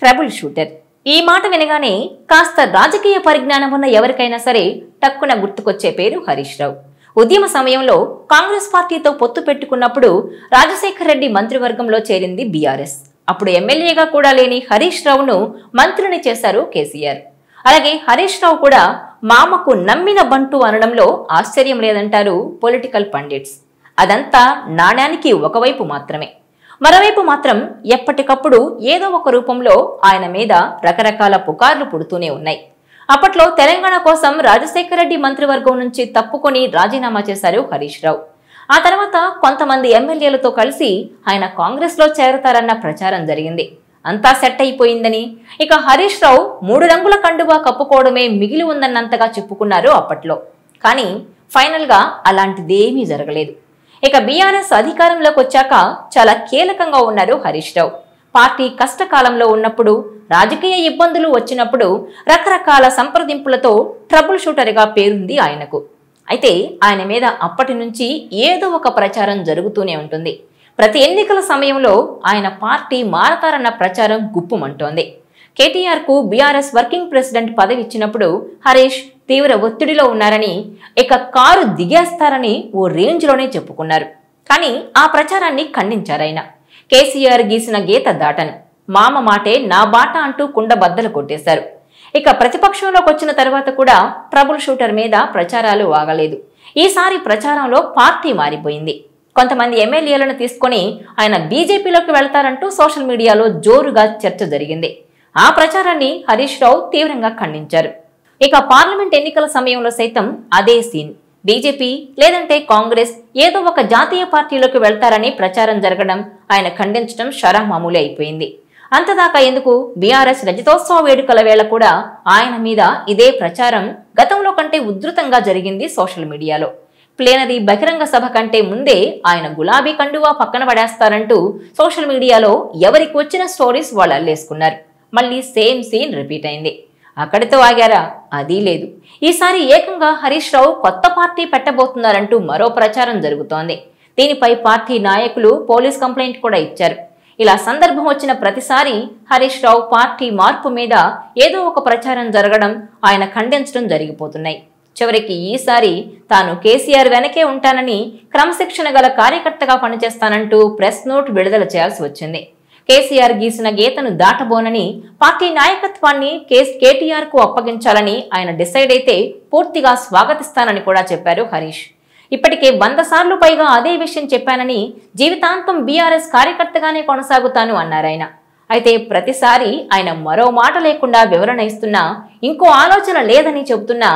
Trouble shooter. ఈ మాట వినగానే కాస్త రాజకీయ పరిజ్ఞానం ఉన్న ఎవరికైనా సరే టక్కున గుర్తుకొచ్చే పేరు హరీష్ రావు. ఉద్యమ సమయంలో కాంగ్రెస్ పార్టీతో పొత్తు పెట్టుకున్నప్పుడు రాజశేఖర్ రెడ్డి మంత్రివర్గంలో చేరింది బీఆర్ఎస్. అప్పుడు ఎమ్మెల్యేగా కూడా లేని హరీష్ రావును మంత్రిని చేశారు కేసీఆర్. అలాగే హరీష్ రావు కూడా మామకు నమ్మిన బంటు అనడంలో ఆశ్చర్యం లేదంటారు పొలిటికల్ పండిట్స్. అదంతా నాణ్యానికి ఒకవైపు మాత్రమే. మరోవైపు మాత్రం ఎప్పటికప్పుడు ఏదో ఒక రూపంలో ఆయన మీద రకరకాల పుకార్లు పుడుతూనే ఉన్నాయి. అప్పట్లో తెలంగాణ కోసం రాజశేఖర రెడ్డి మంత్రివర్గం నుంచి తప్పుకొని రాజీనామా చేశారు హరీష్ రావు. ఆ తర్వాత కొంతమంది ఎమ్మెల్యేలతో కలిసి ఆయన కాంగ్రెస్ లో చేరతారన్న ప్రచారం జరిగింది. అంతా సెట్ అయిపోయిందని, ఇక హరీష్ రావు 3 రంగుల కండువా కప్పుకోవడమే మిగిలి ఉందన్నంతగా చెప్పుకున్నారు అప్పట్లో. కానీ ఫైనల్ గా అలాంటిదేమీ జరగలేదు. ఇక బీఆర్ఎస్ అధికారంలోకి వచ్చాక చాలా కీలకంగా ఉన్నారు హరీష్ రావు. పార్టీ కష్టకాలంలో ఉన్నప్పుడు, రాజకీయ ఇబ్బందులు వచ్చినప్పుడు రకరకాల సంప్రదింపులతో ట్రబుల్ షూటర్గా పేరుంది ఆయనకు. అయితే ఆయన మీద అప్పటి నుంచి ఏదో ఒక ప్రచారం జరుగుతూనే ఉంటుంది. ప్రతి ఎన్నికల సమయంలో ఆయన పార్టీ మారతారన్న ప్రచారం గుప్పుమంటోంది. కేటీఆర్ కు బీఆర్ఎస్ వర్కింగ్ ప్రెసిడెంట్ పదవి ఇచ్చినప్పుడు హరీష్ తీవ్ర ఒత్తిడిలో ఉన్నారని, ఇక కారు దిగేస్తారని ఓ రేంజ్ లోనే చెప్పుకున్నారు. కానీ ఆ ప్రచారాన్ని ఖండించారాయన. కేసీఆర్ గీసిన గీత దాటను, మామ మాటే నా బాట అంటూ కుండ బద్దలు కొట్టేశారు. ఇక ప్రతిపక్షంలోకి వచ్చిన తర్వాత కూడా ట్రబుల్ షూటర్ మీద ప్రచారాలు ఆగలేదు. ఈసారి ప్రచారంలో పార్టీ మారిపోయింది. కొంతమంది ఎమ్మెల్యేలను తీసుకొని ఆయన బీజేపీలోకి వెళ్తారంటూ సోషల్ మీడియాలో జోరుగా చర్చ జరిగింది. ఆ ప్రచారాన్ని హరీష్ రావు తీవ్రంగా ఖండించారు. ఇక పార్లమెంట్ ఎన్నికల సమయంలో సైతం అదే సీన్. బీజేపీ లేదంటే కాంగ్రెస్ ఏదో ఒక జాతీయ పార్టీలోకి వెళ్తారని ప్రచారం జరగడం, ఆయన ఖండించడం షరామామూలే అయిపోయింది. అంతదాకా ఎందుకు, బీఆర్ఎస్ రజతోత్సవ వేడుకల వేళ కూడా ఆయన మీద ఇదే ప్రచారం గతంలో కంటే ఉధృతంగా జరిగింది సోషల్ మీడియాలో. ప్లేనరీ బహిరంగ సభ కంటే ముందే ఆయన గులాబీ కండువా పక్కన పడేస్తారంటూ సోషల్ మీడియాలో ఎవరికి వచ్చిన స్టోరీస్ వాళ్ళు అల్లేసుకున్నారు. మళ్ళీ సేమ్ సీన్ రిపీట్ అయింది. అక్కడితో ఆగారా? అదీ లేదు. ఈసారి ఏకంగా హరీష్ రావు కొత్త పార్టీ పెట్టబోతున్నారంటూ మరో ప్రచారం జరుగుతోంది. దీనిపై పార్టీ నాయకులు పోలీస్ కంప్లైంట్ కూడా ఇచ్చారు. ఇలా సందర్భం వచ్చిన ప్రతిసారి హరీష్ రావు పార్టీ మార్పు మీద ఏదో ఒక ప్రచారం జరగడం, ఆయన ఖండించడం జరిగిపోతున్నాయి. చివరికి ఈసారి తాను కేసీఆర్ వెనకే ఉంటానని, క్రమశిక్షణ గల కార్యకర్తగా పనిచేస్తానంటూ ప్రెస్ నోట్ విడుదల చేయాల్సి వచ్చింది. కేసీఆర్ గీసిన గీతను దాటబోనని, పార్టీ నాయకత్వాన్ని కేటీఆర్ కు అప్పగించాలని ఆయన డిసైడ్ అయితే పూర్తిగా స్వాగతిస్తానని కూడా చెప్పారు హరీష్. ఇప్పటికే 100 సార్లు పైగా అదే విషయం చెప్పానని, జీవితాంతం బీఆర్ఎస్ కార్యకర్తగానే కొనసాగుతాను అన్నారాయన. అయితే ప్రతిసారి ఆయన మరో మాట లేకుండా వివరణ ఇస్తున్నా, ఇంకో ఆలోచన లేదని చెబుతున్నా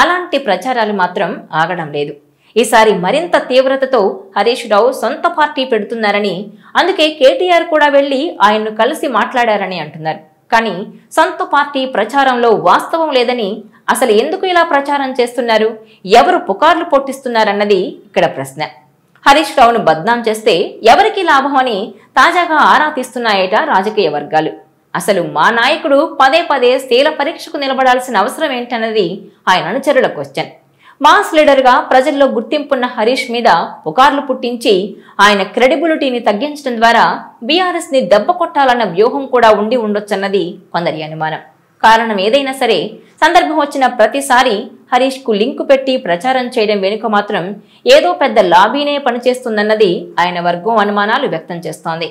అలాంటి ప్రచారాలు మాత్రం ఆగడం లేదు. ఈసారి మరింత తీవ్రతతో హరీష్ రావు సొంత పార్టీ పెడుతున్నారని, అందుకే కేటీఆర్ కూడా వెళ్లి ఆయన్ను కలిసి మాట్లాడారని అంటున్నారు. కానీ సొంత పార్టీ ప్రచారంలో వాస్తవం లేదని, అసలు ఎందుకు ఇలా ప్రచారం చేస్తున్నారు, ఎవరు పుకార్లు పొట్టిస్తున్నారన్నది ఇక్కడ ప్రశ్న. హరీష్ రావును బద్నాం చేస్తే ఎవరికి లాభం అని తాజాగా ఆరా తీస్తున్నాయట రాజకీయ వర్గాలు. అసలు మా నాయకుడు పదే పదే శీల పరీక్షకు నిలబడాల్సిన అవసరం ఏంటన్నది ఆయన అనుచరుల క్వశ్చన్. మాస్ లీడర్గా ప్రజల్లో గుర్తింపున్న హరీష్ మీద పుకార్లు పుట్టించి ఆయన క్రెడిబిలిటీని తగ్గించడం ద్వారా బీఆర్ఎస్ ని దెబ్బ కొట్టాలన్న వ్యూహం కూడా ఉండి ఉండొచ్చన్నది కొందరి అనుమానం. కారణం ఏదైనా సరే, సందర్భం వచ్చిన ప్రతిసారి హరీష్ కు లింకు పెట్టి ప్రచారం చేయడం వెనుక మాత్రం ఏదో పెద్ద లాబీనే పనిచేస్తుందన్నది ఆయన వర్గం అనుమానాలు వ్యక్తం చేస్తోంది.